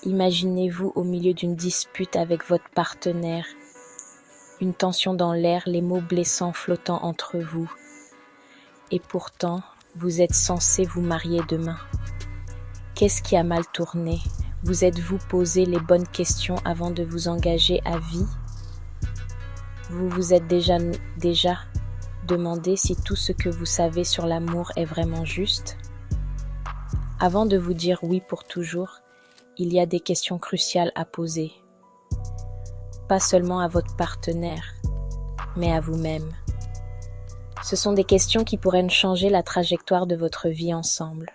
Imaginez-vous au milieu d'une dispute avec votre partenaire, une tension dans l'air, les mots blessants flottant entre vous. Et pourtant, vous êtes censé vous marier demain. Qu'est-ce qui a mal tourné? Vous êtes-vous posé les bonnes questions avant de vous engager à vie? Vous vous êtes déjà demandé si tout ce que vous savez sur l'amour est vraiment juste? Avant de vous dire oui pour toujours, il y a des questions cruciales à poser. Pas seulement à votre partenaire, mais à vous-même. Ce sont des questions qui pourraient changer la trajectoire de votre vie ensemble.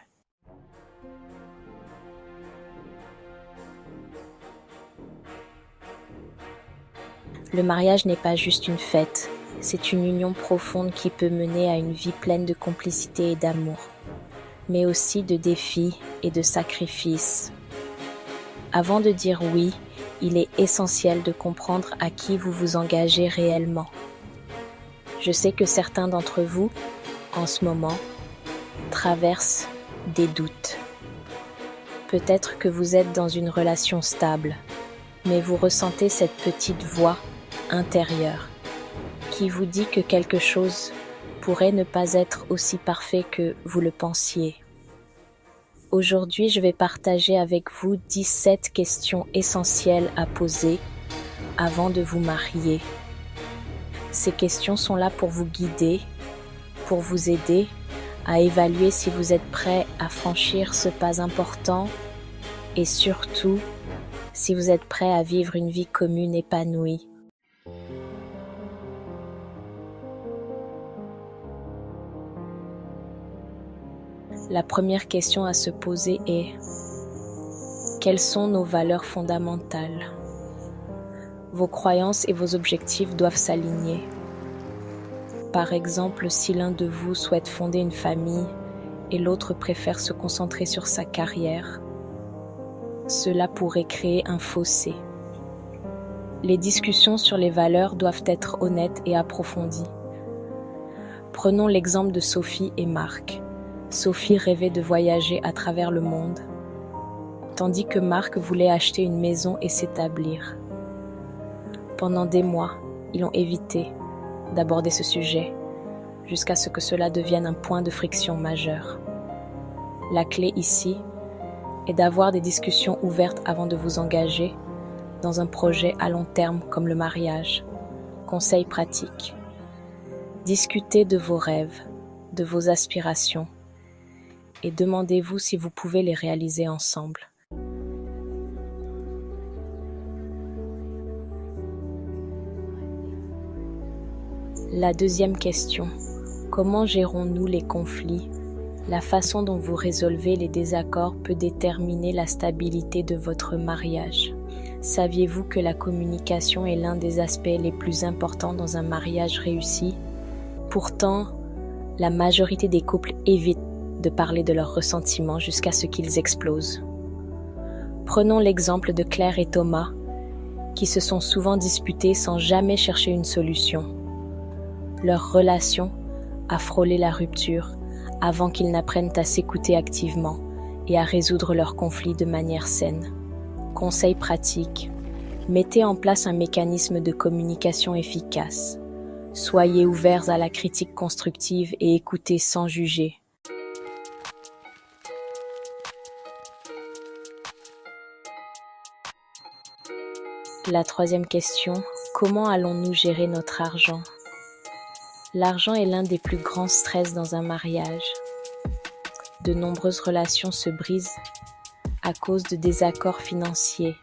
Le mariage n'est pas juste une fête, c'est une union profonde qui peut mener à une vie pleine de complicité et d'amour, mais aussi de défis et de sacrifices. Avant de dire oui, il est essentiel de comprendre à qui vous vous engagez réellement. Je sais que certains d'entre vous, en ce moment, traversent des doutes. Peut-être que vous êtes dans une relation stable, mais vous ressentez cette petite voix intérieure qui vous dit que quelque chose pourrait ne pas être aussi parfait que vous le pensiez. Aujourd'hui, je vais partager avec vous 17 questions essentielles à poser avant de vous marier. Ces questions sont là pour vous guider, pour vous aider à évaluer si vous êtes prêt à franchir ce pas important et surtout si vous êtes prêt à vivre une vie commune épanouie. La première question à se poser est: quelles sont nos valeurs fondamentales? Vos croyances et vos objectifs doivent s'aligner. Par exemple, si l'un de vous souhaite fonder une famille et l'autre préfère se concentrer sur sa carrière, cela pourrait créer un fossé. Les discussions sur les valeurs doivent être honnêtes et approfondies. Prenons l'exemple de Sophie et Marc. Sophie rêvait de voyager à travers le monde, tandis que Marc voulait acheter une maison et s'établir. Pendant des mois, ils ont évité d'aborder ce sujet, jusqu'à ce que cela devienne un point de friction majeur. La clé ici est d'avoir des discussions ouvertes avant de vous engager dans un projet à long terme comme le mariage. Conseils pratiques. Discutez de vos rêves, de vos aspirations, et demandez-vous si vous pouvez les réaliser ensemble. La deuxième question: comment gérons-nous les conflits? La façon dont vous résolvez les désaccords peut déterminer la stabilité de votre mariage. Saviez-vous que la communication est l'un des aspects les plus importants dans un mariage réussi? Pourtant, la majorité des couples évitent de parler de leurs ressentiments jusqu'à ce qu'ils explosent. Prenons l'exemple de Claire et Thomas, qui se sont souvent disputés sans jamais chercher une solution. Leur relation a frôlé la rupture avant qu'ils n'apprennent à s'écouter activement et à résoudre leurs conflits de manière saine. Conseil pratique: mettez en place un mécanisme de communication efficace. Soyez ouverts à la critique constructive et écoutez sans juger. La troisième question: comment allons-nous gérer notre argent? L'argent est l'un des plus grands stress dans un mariage. De nombreuses relations se brisent à cause de désaccords financiers.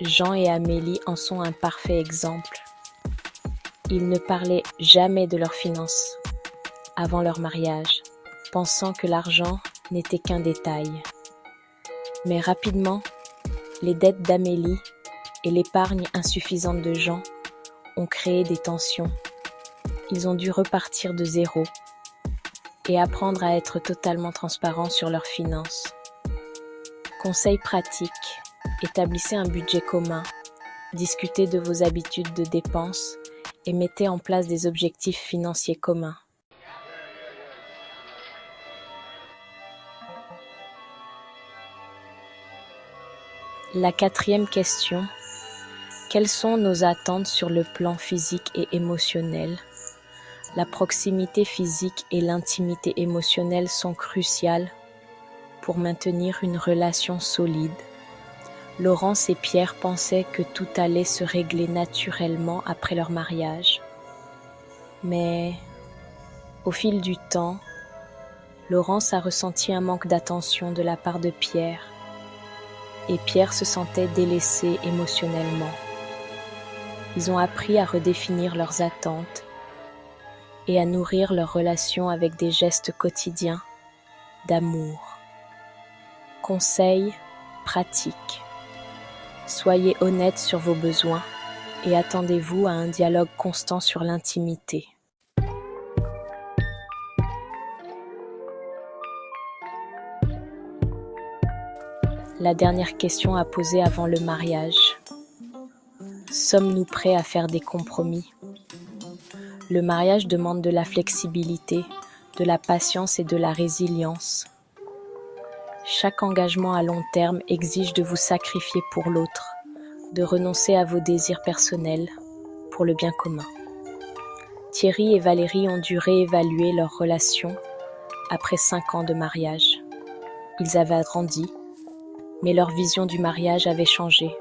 Jean et Amélie en sont un parfait exemple. Ils ne parlaient jamais de leurs finances avant leur mariage, pensant que l'argent n'était qu'un détail. Mais rapidement, les dettes d'Amélie et l'épargne insuffisante de Jean ont créé des tensions. Ils ont dû repartir de zéro et apprendre à être totalement transparents sur leurs finances. Conseil pratique: établissez un budget commun, discutez de vos habitudes de dépenses et mettez en place des objectifs financiers communs. La quatrième question. Quelles sont nos attentes sur le plan physique et émotionnel? La proximité physique et l'intimité émotionnelle sont cruciales pour maintenir une relation solide. Laurence et Pierre pensaient que tout allait se régler naturellement après leur mariage. Mais au fil du temps, Laurence a ressenti un manque d'attention de la part de Pierre et Pierre se sentait délaissé émotionnellement. Ils ont appris à redéfinir leurs attentes et à nourrir leur relation avec des gestes quotidiens d'amour. Conseils pratiques. Soyez honnête sur vos besoins et attendez-vous à un dialogue constant sur l'intimité. La dernière question à poser avant le mariage. Sommes-nous prêts à faire des compromis? Le mariage demande de la flexibilité, de la patience et de la résilience. Chaque engagement à long terme exige de vous sacrifier pour l'autre, de renoncer à vos désirs personnels pour le bien commun. Thierry et Valérie ont dû réévaluer leur relation après 5 ans de mariage. Ils avaient grandi, mais leur vision du mariage avait changé.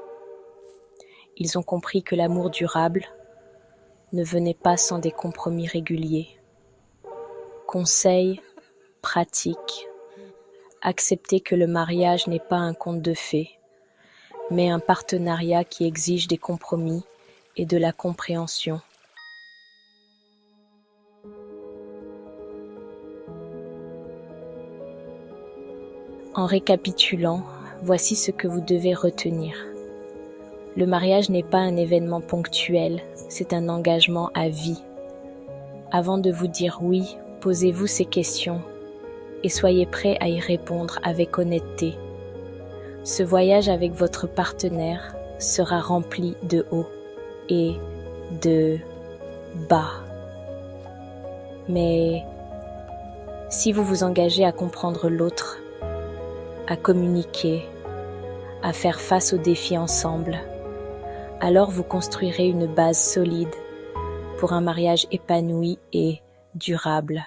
Ils ont compris que l'amour durable ne venait pas sans des compromis réguliers. Conseils pratiques. Acceptez que le mariage n'est pas un conte de fées, mais un partenariat qui exige des compromis et de la compréhension. En récapitulant, voici ce que vous devez retenir. Le mariage n'est pas un événement ponctuel, c'est un engagement à vie. Avant de vous dire oui, posez-vous ces questions et soyez prêts à y répondre avec honnêteté. Ce voyage avec votre partenaire sera rempli de hauts et de bas. Mais si vous vous engagez à comprendre l'autre, à communiquer, à faire face aux défis ensemble, alors vous construirez une base solide pour un mariage épanoui et durable.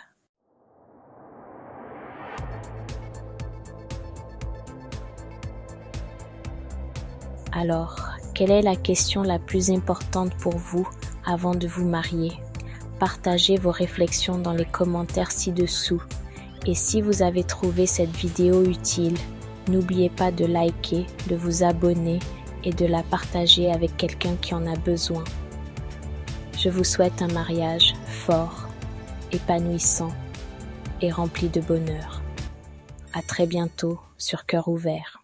Alors, quelle est la question la plus importante pour vous avant de vous marier? Partagez vos réflexions dans les commentaires ci-dessous. Et si vous avez trouvé cette vidéo utile, n'oubliez pas de liker, de vous abonner et de la partager avec quelqu'un qui en a besoin. Je vous souhaite un mariage fort, épanouissant et rempli de bonheur. À très bientôt sur Cœur Ouvert.